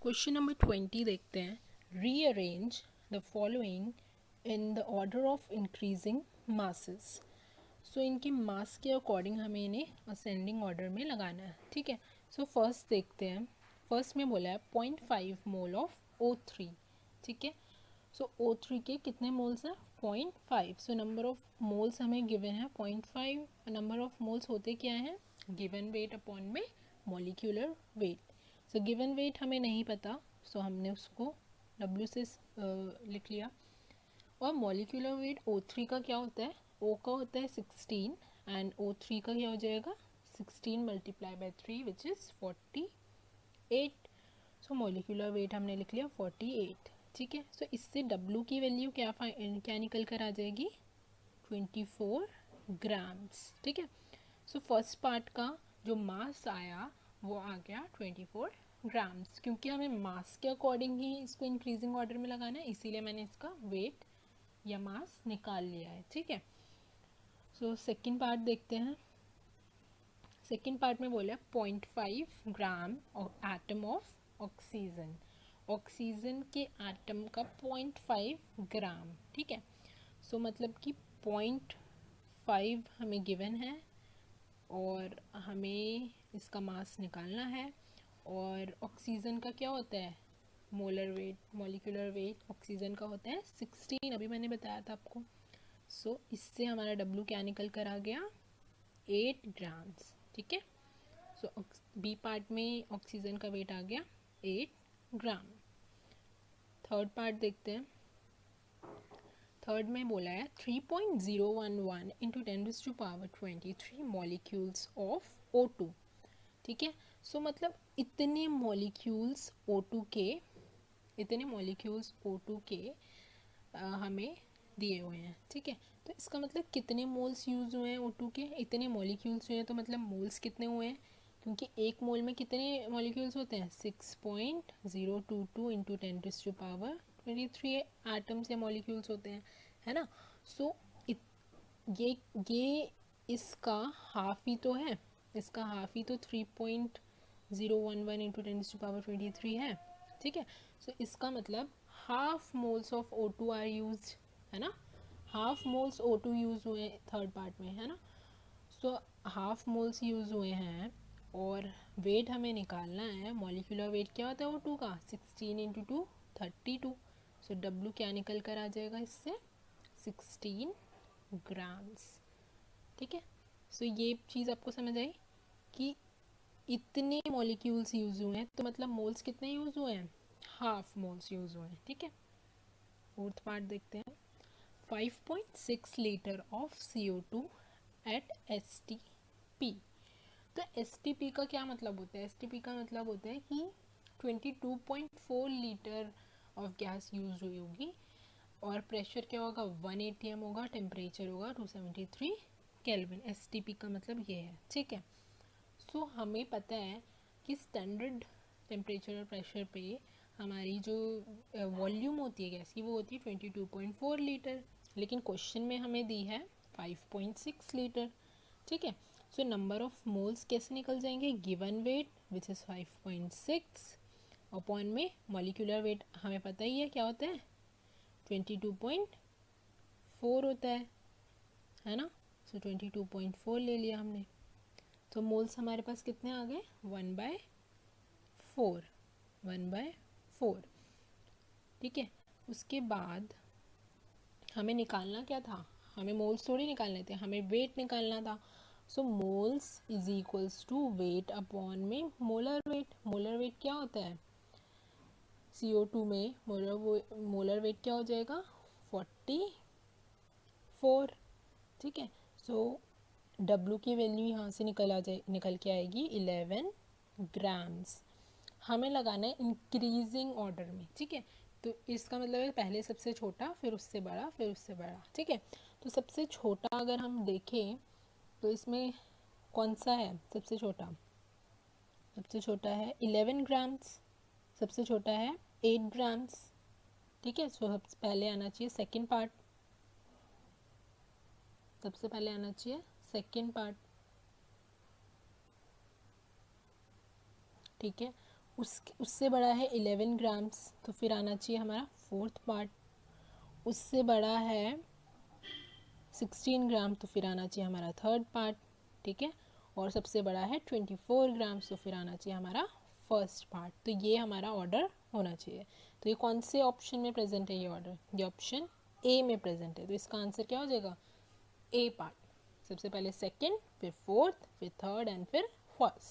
Question number 20 देखते हैं। Rearrange the following in the order of increasing masses. So इनके mass के according हमें इन्हें असेंडिंग ऑर्डर में लगाना है। ठीक है, सो फर्स्ट देखते हैं। फर्स्ट में बोला है 0.5 मोल ऑफ O3। ठीक है, सो O3 के कितने मोल्स हैं? 0.5। सो नंबर ऑफ मोल्स हमें गिवन है 0.5। नंबर ऑफ मोल्स होते क्या हैं? गिवन वेट अपॉन में molecular weight. So given weight हमें नहीं पता, सो हमने उसको W से लिख लिया। और मॉलिक्यूलर वेट O3 का क्या होता है? O का होता है 16 एंड O3 का क्या हो जाएगा? 16 multiply by 3 which is 48। So molecular weight हमने लिख लिया 48। ठीक है, सो इससे W की वैल्यू क्या निकल कर आ जाएगी? 24 ग्राम्स। ठीक है, सो फर्स्ट पार्ट का जो मास आया वो आ गया 24 ग्राम्स। क्योंकि हमें मास के अकॉर्डिंग ही इसको इंक्रीजिंग ऑर्डर में लगाना है, इसीलिए मैंने इसका वेट या मास निकाल लिया है। ठीक है, सो सेकंड पार्ट देखते हैं। सेकंड पार्ट में बोला 0.5 gram atom of oxygen. Oxygen के एटम का 0.5 ग्राम। ठीक है, सो मतलब कि 0.5 हमें गिवन है और हमें इसका मास निकालना है। और ऑक्सीजन का क्या होता है? Molar weight, molecular weight oxygen का होता है 16, अभी मैंने बताया था आपको। सो इससे हमारा W क्या निकल कर आ गया? 8 ग्राम्स। ठीक है, सो बी पार्ट में ऑक्सीजन का वेट आ गया 8 ग्राम। थर्ड पार्ट देखते हैं। थर्ड में बोला है 3.011 इंटू 10⁻23 मॉलिक्यूल्स ऑफ O2। ठीक है, सो मतलब इतने मॉलिक्यूल्स O2 के हमें दिए हुए हैं। ठीक है, तो इसका मतलब कितने मोल्स यूज़ हुए हैं O2 के? इतने मॉलिक्यूल्स हुए हैं, तो मतलब मोल्स कितने हुए हैं? क्योंकि एक मोल में कितने मॉलिक्यूल्स होते हैं? 6.022 इंटू 10⁻23 एटम्स या मॉलिक्यूल्स होते हैं, है ना। सो ये इसका हाफ ही तो है, इसका हाफ ही तो 3.011 इंटू 10⁻23 है। ठीक है, सो इसका मतलब half moles of O2 are used, है ना। हाफ मोल्स O2 यूज हुए थर्ड पार्ट में, है ना। सो हाफ मोल्स यूज हुए हैं और वेट हमें निकालना है। मॉलिक्यूलर वेट क्या होता है O2 का? 16 इंटू 2 32। सो W क्या निकल कर आ जाएगा इससे? 16 ग्राम्स। ठीक है, सो ये चीज़ आपको समझ आई कि इतने मॉलिक्यूल्स यूज़ हुए हैं, तो मतलब मोल्स कितने यूज़ हुए हैं? हाफ मोल्स यूज़ हुए हैं। ठीक है, फोर्थ पार्ट देखते हैं। 5.6 litre of CO2 at STP। तो STP का क्या मतलब होता है? STP का मतलब होता है कि 22.4 लीटर ऑफ गैस यूज हुई होगी और प्रेशर क्या होगा? 1 atm होगा, टेम्परेचर होगा 273 केल्विन। STP का मतलब ये है। ठीक है, सो हमें पता है कि स्टैंडर्ड टेम्परेचर और प्रेशर पे हमारी जो वॉल्यूम होती है गैस की वो होती है 22.4 लीटर, लेकिन क्वेश्चन में हमें दी है 5.6 लीटर। ठीक है, सो नंबर ऑफ मोल्स कैसे निकल जाएंगे? Given weight which is 5.6 upon में मॉलिक्यूलर वेट हमें पता ही है क्या होता है? 22.4 होता है ना। सो 22.4 ले लिया हमने, तो मोल्स हमारे पास कितने आ गए? 1/4। 1/4। ठीक है, उसके बाद हमें निकालना क्या था? हमें मोल्स थोड़ी निकालने थे, हमें वेट निकालना था। So moles is equals to weight upon में मोलर वेट। मोलर वेट क्या होता है? CO2 में मोलर वेट क्या हो जाएगा? 44। ठीक है, सो W की वैल्यू यहाँ से निकल के आएगी 11 ग्राम्स। हमें लगाना है इंक्रीजिंग ऑर्डर में। ठीक है, तो इसका मतलब है पहले सबसे छोटा, फिर उससे बड़ा, फिर उससे बड़ा। ठीक है, तो सबसे छोटा अगर हम देखें तो इसमें कौन सा है सबसे छोटा? सबसे छोटा है 11 ग्राम्स, सबसे छोटा है 8 ग्राम्स। ठीक है, सो सबसे पहले आना चाहिए सेकेंड पार्ट, सबसे पहले आना चाहिए सेकेंड पार्ट। ठीक है, उससे बड़ा है 11 ग्राम्स, तो फिर आना चाहिए हमारा फोर्थ पार्ट। उससे बड़ा है 16 ग्राम, तो फिर आना चाहिए हमारा थर्ड पार्ट, ठीक है। और सबसे बड़ा है 24 ग्राम्स, तो फिर आना चाहिए हमारा फर्स्ट पार्ट। तो ये हमारा ऑर्डर होना चाहिए। तो ये कौन से ऑप्शन में प्रेजेंट है ये ऑर्डर? ये ऑप्शन ए में प्रेजेंट है। तो इसका आंसर क्या हो जाएगा? ए पार्ट। सबसे पहले सेकंड, फिर फोर्थ, फिर थर्ड एंड फिर फर्स्ट।